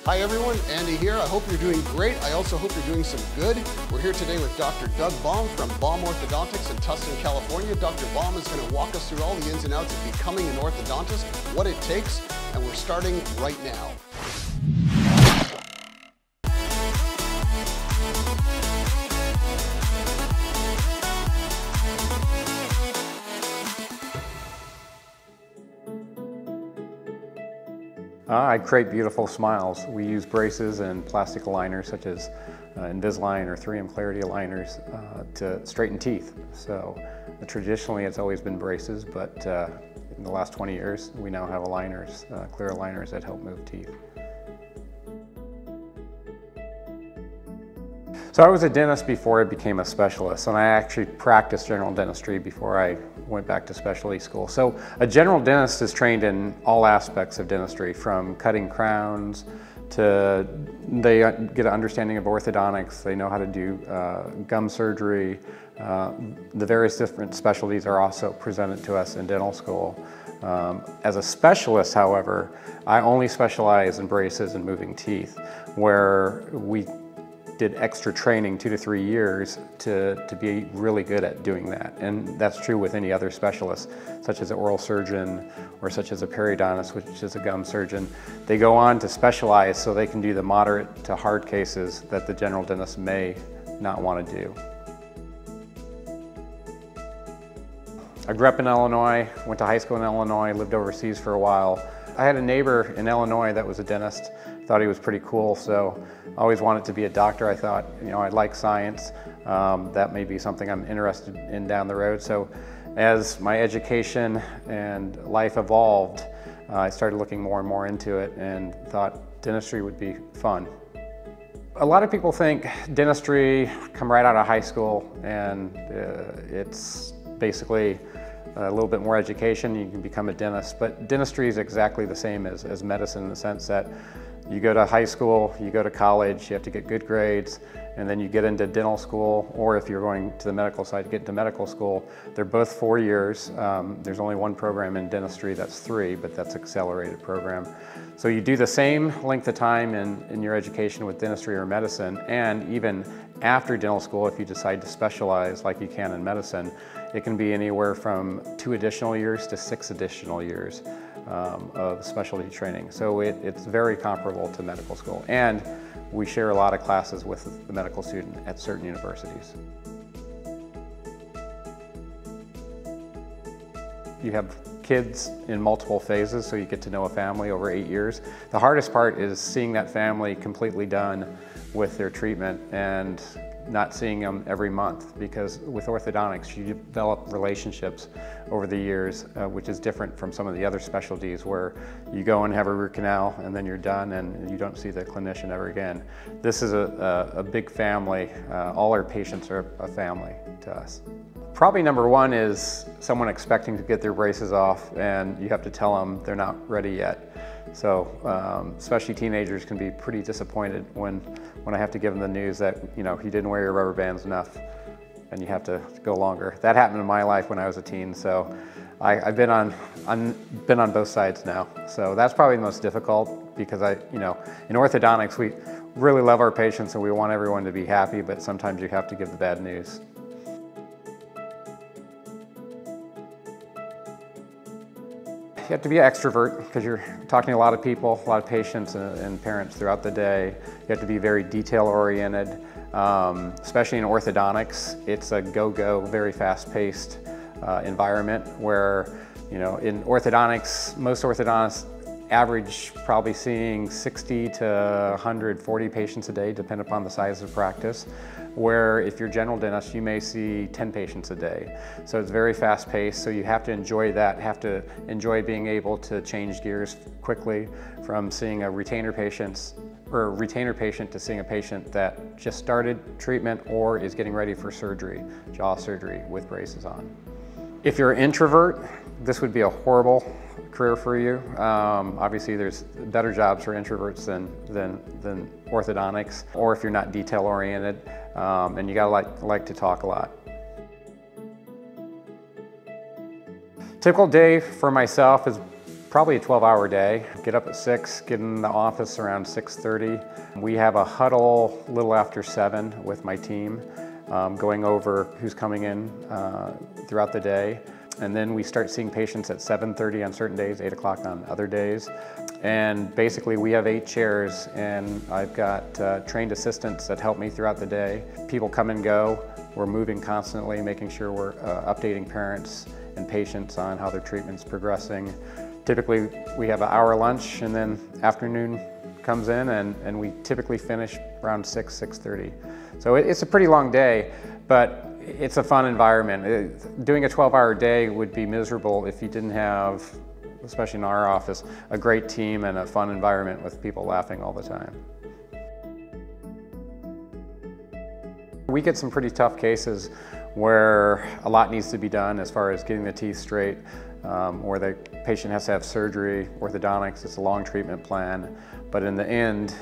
Hi everyone, Andy here. I hope you're doing great. I also hope you're doing some good. We're here today with Dr. Doug Baum from Baum Orthodontics in Tustin, California. Dr. Baum is going to walk us through all the ins and outs of becoming an orthodontist, what it takes, and we're starting right now. I create beautiful smiles. We use braces and plastic aligners such as Invisalign or 3M Clarity aligners to straighten teeth. So traditionally it's always been braces, but in the last 20 years we now have aligners, clear aligners that help move teeth. So I was a dentist before I became a specialist, and I actually practiced general dentistry before I went back to specialty school. So a general dentist is trained in all aspects of dentistry, from cutting crowns to they get an understanding of orthodontics, they know how to do gum surgery. The various different specialties are also presented to us in dental school. As a specialist, however, I only specialize in braces and moving teeth, where we did extra training 2 to 3 years to be really good at doing that. And that's true with any other specialist, such as an oral surgeon or such as a periodontist, which is a gum surgeon. They go on to specialize so they can do the moderate to hard cases that the general dentist may not want to do. I grew up in Illinois, went to high school in Illinois, lived overseas for a while. I had a neighbor in Illinois that was a dentist. Thought he was pretty cool, so I always wanted to be a doctor. I thought, I like science. That may be something I'm interested in down the road. So as my education and life evolved, I started looking more and more into it and thought dentistry would be fun. A lot of people think dentistry come right out of high school, and it's basically a little bit more education, you can become a dentist. But dentistry is exactly the same as medicine, in the sense that you go to high school, you go to college, you have to get good grades, and then you get into dental school, or if you're going to the medical side, get into medical school. They're both 4 years. There's only one program in dentistry that's 3, but that's an accelerated program. So you do the same length of time in your education with dentistry or medicine, and even after dental school, if you decide to specialize like you can in medicine, it can be anywhere from 2 additional years to 6 additional years of specialty training. So it's very comparable to medical school. And we share a lot of classes with the medical student at certain universities. You have kids in multiple phases, so you get to know a family over 8 years. The hardest part is seeing that family completely done with their treatment and not seeing them every month, because with orthodontics you develop relationships over the years, which is different from some of the other specialties where you go and have a root canal and then you're done and you don't see the clinician ever again. This is a big family. All our patients are a family to us. Probably number one is someone expecting to get their braces off and you have to tell them they're not ready yet. So especially teenagers can be pretty disappointed when I have to give them the news that you didn't wear your rubber bands enough and you have to go longer. That happened in my life when I was a teen, so I've been on both sides now. So that's probably the most difficult, because in orthodontics we really love our patients and we want everyone to be happy, but sometimes you have to give the bad news. You have to be an extrovert because you're talking to a lot of people, a lot of patients and parents throughout the day. You have to be very detail-oriented, especially in orthodontics. It's a go-go, very fast-paced environment where, in orthodontics, most orthodontists average probably seeing 60 to 140 patients a day, depending upon the size of the practice, where if you're a general dentist, you may see 10 patients a day. So it's very fast paced, so you have to enjoy that, have to enjoy being able to change gears quickly from seeing a retainer patient to seeing a patient that just started treatment or is getting ready for surgery, jaw surgery with braces on. If you're an introvert, this would be a horrible career for you. Obviously there's better jobs for introverts than orthodontics, or if you're not detail oriented, and you gotta like to talk a lot. Typical day for myself is probably a 12-hour day. Get up at 6, get in the office around 6:30. We have a huddle a little after 7 with my team, going over who's coming in throughout the day. And then we start seeing patients at 7:30 on certain days, 8 o'clock on other days. And basically we have 8 chairs, and I've got trained assistants that help me throughout the day. People come and go. We're moving constantly, making sure we're updating parents and patients on how their treatment's progressing. Typically we have an hour lunch, and then afternoon comes in, and we typically finish around 6:30. So it's a pretty long day, but it's a fun environment. Doing a 12-hour day would be miserable if you didn't have, especially in our office, a great team and a fun environment with people laughing all the time. We get some pretty tough cases where a lot needs to be done as far as getting the teeth straight, or the patient has to have surgery, orthodontics. It's a long treatment plan, but in the end,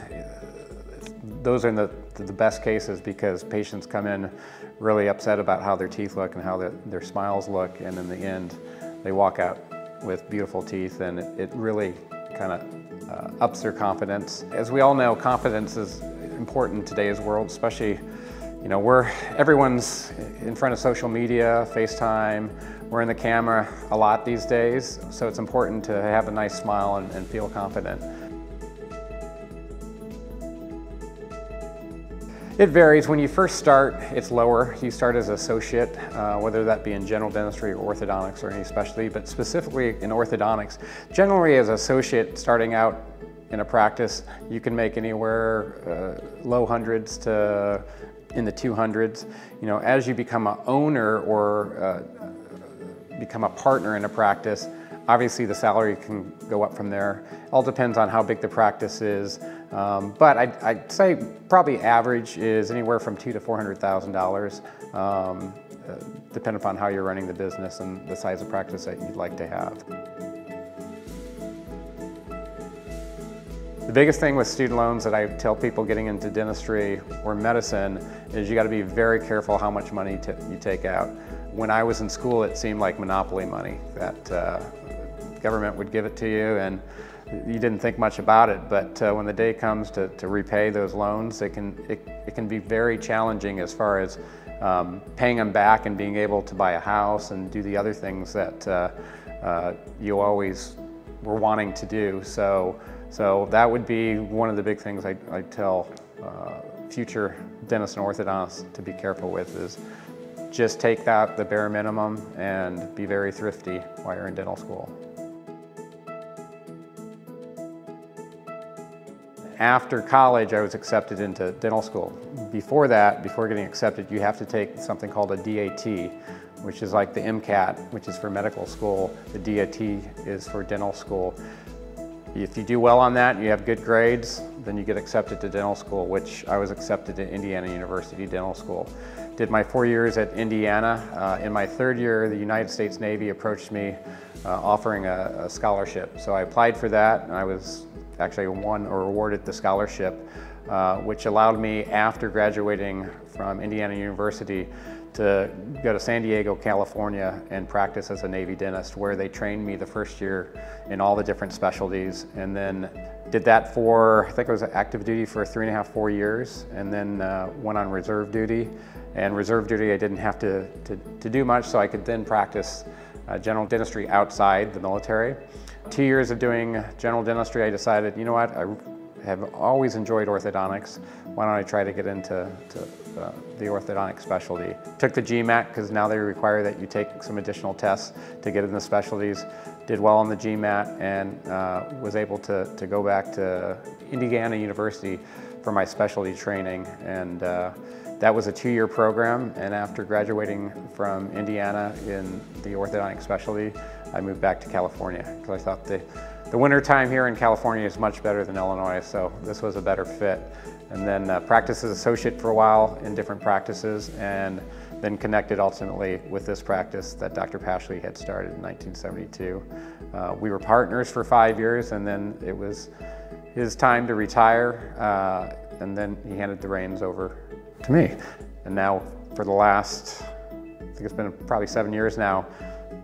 those are the best cases, because patients come in really upset about how their teeth look and how their smiles look, and in the end, they walk out with beautiful teeth, and it really kind of ups their confidence. As we all know, confidence is important in today's world, especially, you know, everyone's in front of social media, FaceTime, we're in the camera a lot these days, so it's important to have a nice smile and feel confident. It varies. When you first start, it's lower. You start as an associate, whether that be in general dentistry or orthodontics or any specialty, but specifically in orthodontics. Generally, as an associate starting out in a practice, you can make anywhere low hundreds to in the 200s. You know, as you become an owner or become a partner in a practice, obviously the salary can go up from there. All depends on how big the practice is. But I'd say probably average is anywhere from $200,000 to $400,000, depending upon how you're running the business and the size of practice that you'd like to have. The biggest thing with student loans that I tell people getting into dentistry or medicine is you got to be very careful how much money you take out. When I was in school, it seemed like monopoly money, that government would give it to you and you didn't think much about it. But when the day comes to repay those loans, it can be very challenging as far as paying them back and being able to buy a house and do the other things that you always were wanting to do. So that would be one of the big things I tell future dentists and orthodontists to be careful with, is just take out the bare minimum and be very thrifty while you're in dental school. After college, I was accepted into dental school. Before that, before getting accepted, you have to take something called a DAT, which is like the MCAT, which is for medical school. The DAT is for dental school. If you do well on that, you have good grades, then you get accepted to dental school, which I was accepted to Indiana University Dental School. Did my 4 years at Indiana. In my 3rd year, the United States Navy approached me offering a scholarship. So I applied for that, and I was actually won or awarded the scholarship, which allowed me, after graduating from Indiana University, to go to San Diego, California and practice as a Navy dentist, where they trained me the first year in all the different specialties, and then did that for, I think it was active duty for 3.5, 4 years, and then went on reserve duty. And reserve duty, I didn't have to do much, so I could then practice general dentistry outside the military. 2 years of doing general dentistry, I decided, you know what, I have always enjoyed orthodontics. Why don't I try to get into the orthodontic specialty? Took the GMAT, because now they require that you take some additional tests to get in the specialties. Did well on the GMAT, and was able to go back to Indiana University for my specialty training. And that was a 2-year program, and after graduating from Indiana in the orthodontic specialty, I moved back to California, because I thought the winter time here in California is much better than Illinois, so this was a better fit. And then practiced as associate for a while in different practices, and then connected ultimately with this practice that Dr. Pashley had started in 1972. We were partners for 5 years, and then it was his time to retire, and then he handed the reins over to me. And now for the last, I think it's been probably 7 years now,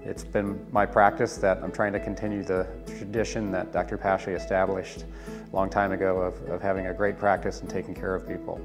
It's been my practice that I'm trying to continue the tradition that Dr. Pasche established a long time ago of having a great practice and taking care of people.